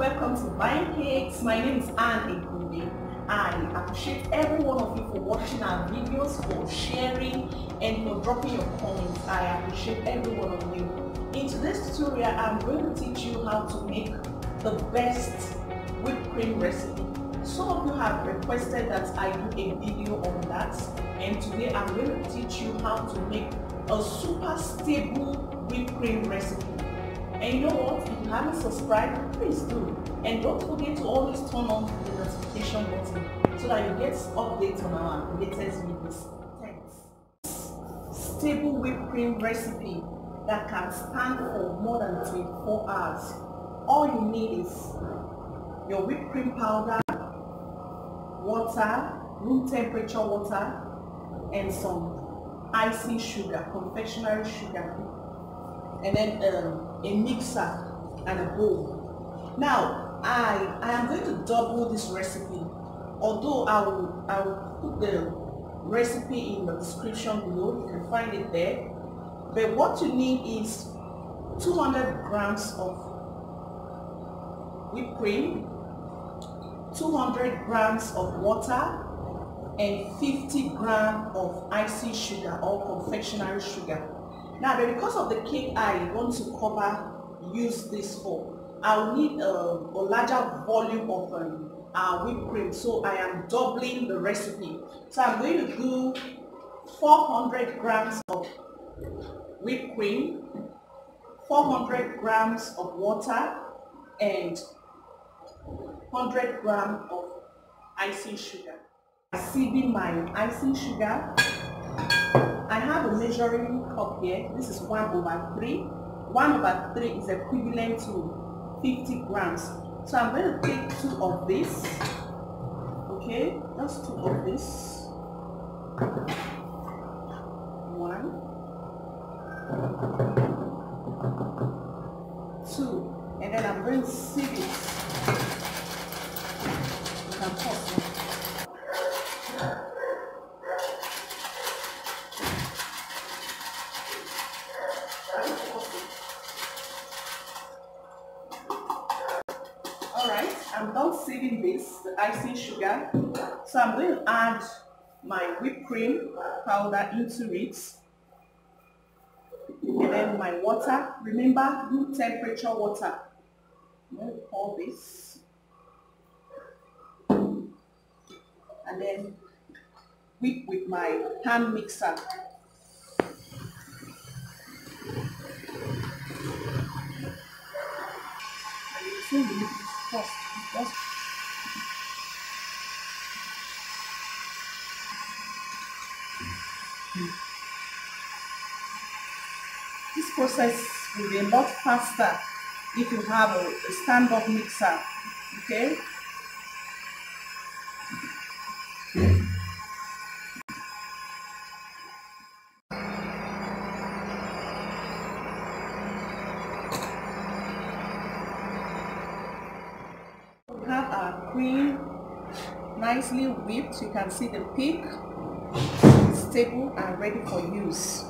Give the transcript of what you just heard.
welcome to Buying Cakes. My name is Anne Egwurube. I appreciate every one of you for watching our videos, for sharing, and for dropping your comments. I appreciate every one of you. In today's tutorial, I'm going to teach you how to make the best whipped cream recipe. Some of you have requested that I do a video on that, and today I'm going to teach you how to make a super stable whipped cream recipe. And you know what? If you haven't subscribed, please do. And don't forget to always turn on the notification button so that you get updates on our latest videos. Thanks. Stable whipped cream recipe that can stand for more than 24 hours. All you need is your whipped cream powder, water, room temperature water, and some icing sugar, confectionery sugar, and then a mixer and a bowl. Now I am going to double this recipe, although I will put the recipe in the description below. You can find it there. But what you need is 200 grams of whipped cream, 200 grams of water, and 50 grams of icing sugar or confectionery sugar. Now, but because of the cake I want to use this for, I'll need a larger volume of whipped cream, so I am doubling the recipe. So I'm going to do 400 grams of whipped cream, 400 grams of water, and 100 grams of icing sugar. Sieving my icing sugar, I have a measuring cup here. This is 1/3. 1/3 is equivalent to 50 grams. So I'm going to take 2 of this. Okay, just 2 of this. 1, 2, and then I'm going to sieve it. You can pause it. Alright, I'm done sieving this, the icing sugar. So I'm going to add my whipped cream powder into it. And then my water. Remember, room temperature water. I'm going to pour this. And then whip with my hand mixer. This process will be a lot faster if you have a stand-up mixer, okay? We have our cream nicely whipped. You can see the peak, stable and ready for use.